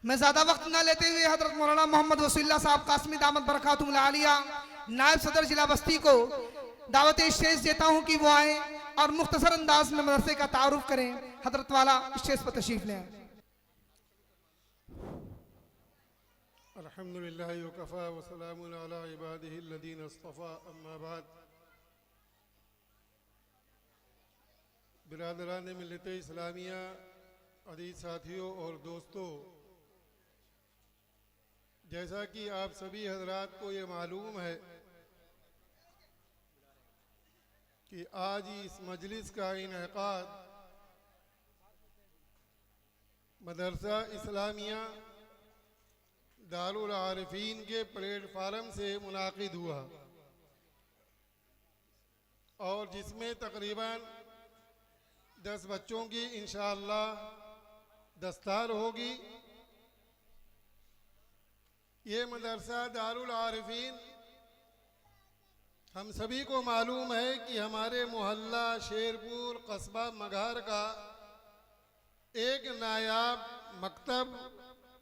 मैं ज़्यादा वक्त न लेते हुए हजरत मौलाना मोहम्मद वसील्ला साहब कासमी दामद बरकातुहुल आलिया नायब सदर जिला बस्ती को दावत स्टेज देता हूँ कि वो आए और मुख्तसर अंदाज में मदरसे का तारुफ करें। हजरत वाला स्टेज पर तशरीफ ले आए। अल्हम्दुलिल्लाह वकफ़ा वसलामुन अला इबादिहिल्लज़ीना इस्तफ़ा अम्मा बाद। बिरादरान मिल्लत इस्लामिया, अज़ीज़ साथियों और दोस्तों, जैसा कि आप सभी हजरात को ये मालूम है कि आज इस मजलिस का इनेकाद मदरसा इस्लामिया दारुल आरिफीन के प्लेटफार्म से मुनाकिद हुआ और जिसमें तकरीबन 10 बच्चों की इंशाअल्लाह दस्तार होगी। ये मदरसा दारुल आरिफीन हम सभी को मालूम है कि हमारे मोहल्ला शेरपुर कस्बा मघार का एक नायाब मकतब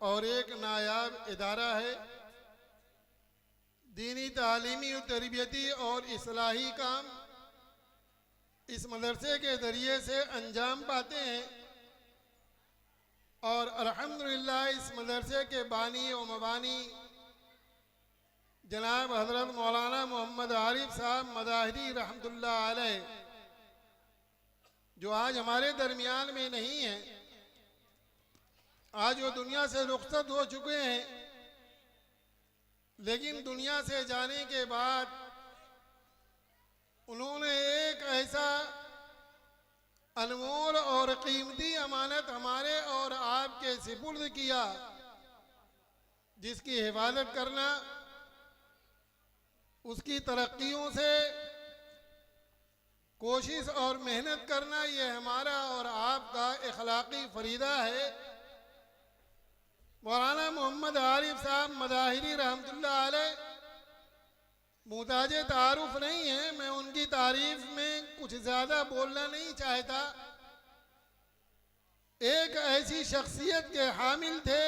और एक नायाब इदारा है। दीनी तालीमी और तरबियती और इस्लाही काम इस मदरसे के ज़रिए से अंजाम पाते हैं और अल्हम्दुलिल्लाह इस मदरसे के बानी व मबानी जनाब हज़रत मौलाना मोहम्मद आरिफ साहब मदाहिरी रहमतुल्लाह अलैह, जो आज हमारे दरमियान में नहीं हैं, आज वो दुनिया से रुखसत हो चुके हैं, लेकिन दुनिया से जाने के बाद उन्होंने एक ऐसा अनमोल और कीमती अमानत हमारे और आपके सिपुर्द किया जिसकी हिफाजत करना, उसकी तरक्कियों से कोशिश और मेहनत करना ये हमारा और आपका इखलाकी फरीदा है। मौलाना मोहम्मद आरिफ साहब मदाहिरी रहमतुल्लाह अलैह मुहताज तारुफ नहीं है। मैं उनकी तारीफ में कुछ ज़्यादा बोलना नहीं चाहता। एक ऐसी शख्सियत के हामिल थे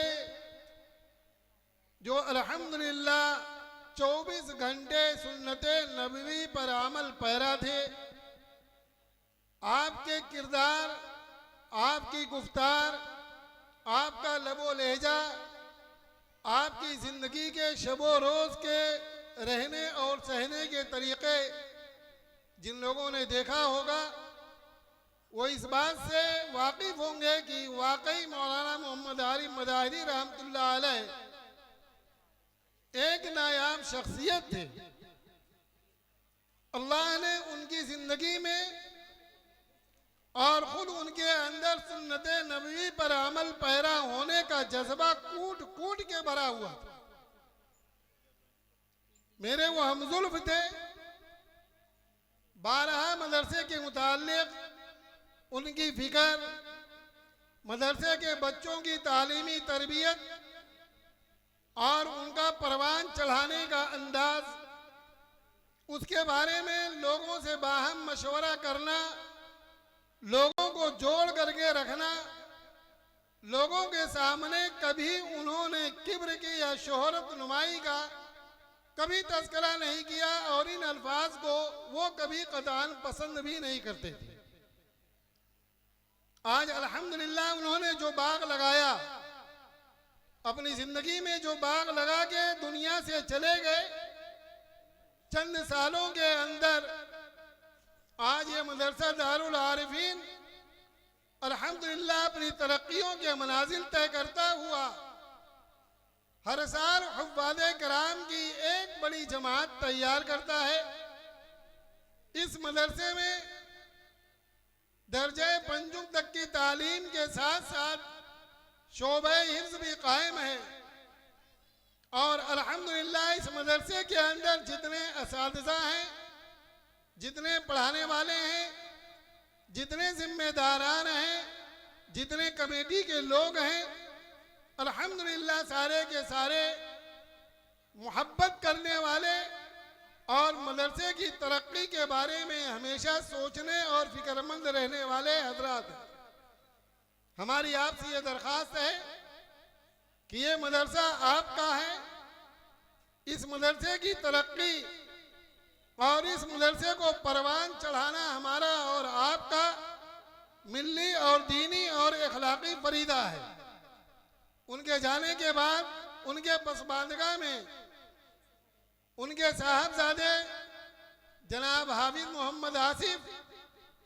जो अल्हम्दुलिल्लाह 24 घंटे सुन्नते नबवी पर अमल पैरा थे। आपके किरदार, आपकी गुफ्तार, आपका लबो लहजा, आपकी ज़िंदगी के शबो रोज़ के रहने और सहने के तरीक़े जिन लोगों ने देखा होगा वो इस बात से वाकिफ़ होंगे कि वाकई मौलाना मोहम्मद आरिफ मदाहिरी रहमतुल्लाह अलैह एक नायाब शख्सियत थे। अल्लाह ने उनकी ज़िंदगी में और ख़ुद उनके अंदर सुन्नत नबवी पर अमल पैरा होने का जज्बा कूट कूट के भरा हुआ था। मेरे वो हमजुल्फ थे, बारहा मदरसे के मुताल्लिक़ उनकी फ़िक्र, मदरसे के बच्चों की तालीमी तरबियत और उनका परवान चढ़ाने का अंदाज, उसके बारे में लोगों से बाहम मशवरा करना, लोगों को जोड़ करके रखना, लोगों के सामने कभी उन्होंने किब्र की या शोहरत नुमाई का कभी तस्करा नहीं किया और इन अल्फाज को वो कभी कतान पसंद भी नहीं करते थे। आज अल्हम्दुलिल्लाह उन्होंने जो बाग लगाया, अपनी जिंदगी में जो बाग लगा के दुनिया से चले गए, चंद सालों के अंदर आज ये मदरसा दारुल आरिफीन अल्हम्दुलिल्लाह अपनी तरक्कियों के मनाजिल तय करता हुआ हर साल हुफ़्फ़ाज़े किराम की एक बड़ी जमात तैयार करता है। इस मदरसे में दर्जे पंजुम तक की तालीम के साथ साथ शोबे हिफ्ज़ भी कायम है और अल्हम्दुलिल्लाह इस मदरसे के अंदर जितने असातिज़ा हैं, जितने पढ़ाने वाले हैं, जितने ज़िम्मेदारान हैं, जितने कमेटी के लोग हैं, अल्हम्दुलिल्लाह सारे के सारे मोहब्बत करने वाले और मदरसे की तरक्की के बारे में हमेशा सोचने और फिक्रमंद रहने वाले हजरात हैं। हमारी आपसे ये दरख्वास्त है कि ये मदरसा आपका है, इस मदरसे की तरक्की और इस मदरसे को परवान चढ़ाना हमारा और आपका मिल्ली और दीनी और अखलाकी फरीदा है। उनके जाने के बाद उनके पसमानदगा में उनके साहबजादे जनाब हाफिज मोहम्मद आसिफ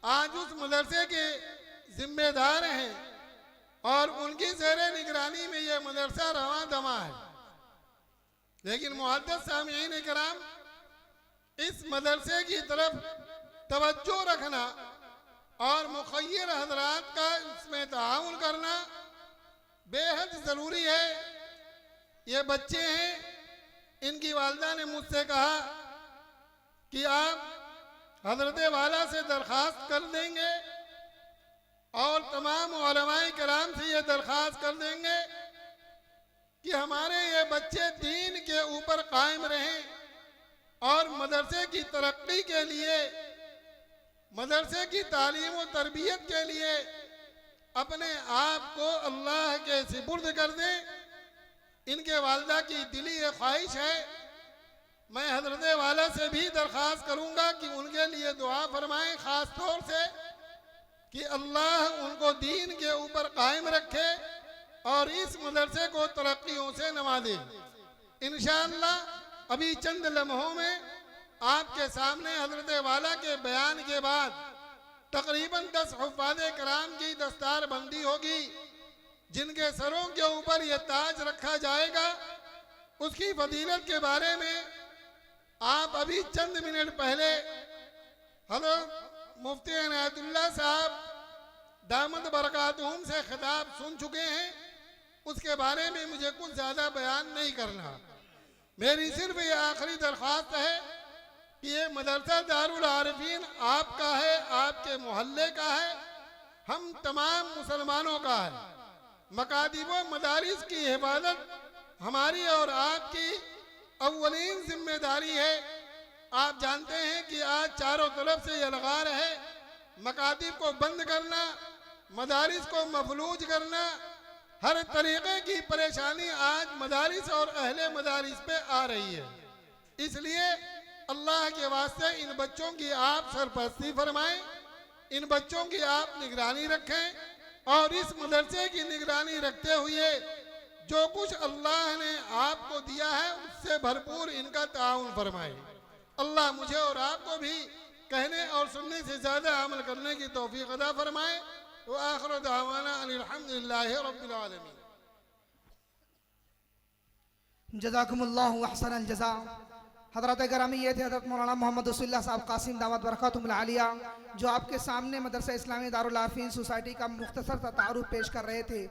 आज उस मदरसे के जिम्मेदार हैं और उनकी ज़ेरे निगरानी में यह मदरसा रवां दमा है। लेकिन मुअद्दस सामीईन इकराम, इस मदरसे की तरफ तवज्जो रखना और मुखय्यर हजरात का इसमें ताउन करना बेहद ज़रूरी है। ये बच्चे हैं, इनकी वालिदा ने मुझसे कहा कि आप हजरत वाला से दरख्वास्त कर देंगे और तमाम उलमाए कराम से ये दरख्वास्त कर देंगे कि हमारे ये बच्चे दीन के ऊपर कायम रहें और मदरसे की तरक्की के लिए, मदरसे की तालीम और तरबियत के लिए अपने आप को अल्लाह के सुपुर्द कर दें। इनके वालिदा की दिली ये ख्वाहिश है। मैं हजरत वाला से भी दरख्वास्त करूंगा कि उनके लिए दुआ फरमाएं, ख़ास तौर से कि अल्लाह उनको दीन के ऊपर कायम रखे और इस मदरसे को तरक्कियों से नवाजे। इंशाअल्लाह अभी चंद लम्हों में आपके सामने हजरत वाला के बयान के बाद तकरीबन 10 हुफ़ाज़े कराम की दस्तार बंदी होगी, जिनके सरों के ऊपर यह ताज रखा जाएगा। उसकी फजीलत के बारे में आप अभी चंद मिनट पहले हज़रत मुफ्ती इनायतुल्लाह साहब दामद बरकातुहुम से खिताब सुन चुके हैं। उसके बारे में मुझे कुछ ज़्यादा बयान नहीं करना। मेरी सिर्फ ये आखिरी दरख्वास्त है कि ये मदरसा दारुल आरिफीन आपका है, आपके मोहल्ले का है, हम तमाम मुसलमानों का है। मकातिब व मदारिस की हिफाजत हमारी और आपकी अव्वलीन जिम्मेदारी है। आप जानते हैं कि आज चारों तरफ से यलगार है। मकातिब को बंद करना, मदारिस को मफलूज करना, हर तरीके की परेशानी आज मदारिस और अहले मदारिस पे आ रही है। इसलिए अल्लाह के वास्ते इन बच्चों की आप सरपरस्ती फरमाएं, इन बच्चों की आप निगरानी रखें और इस मदरसे की निगरानी रखते हुए जो कुछ अल्लाह ने आपको दिया है उससे भरपूर इनका ताउन फरमाए। अल्लाह मुझे और आपको भी कहने और सुनने से ज़्यादा अमल करने की तौफीक अता फरमाए। व आखिर दावाना अनिल हम्दुलिल्लाहि रब्बिल आलमीन। जज़ाकुमुल्लाहु अहसनल जज़ा। हज़रत गिरामी ये थे हज़रत मौलाना मोहम्मद रसूलुल्लाह साहब कासिम दामद बरकातुहुल आलिया, जो आपके सामने मदरसा इस्लामी दारुल आरिफीन सोसाइटी का मुख्तसर सा तारुफ पेश कर रहे थे।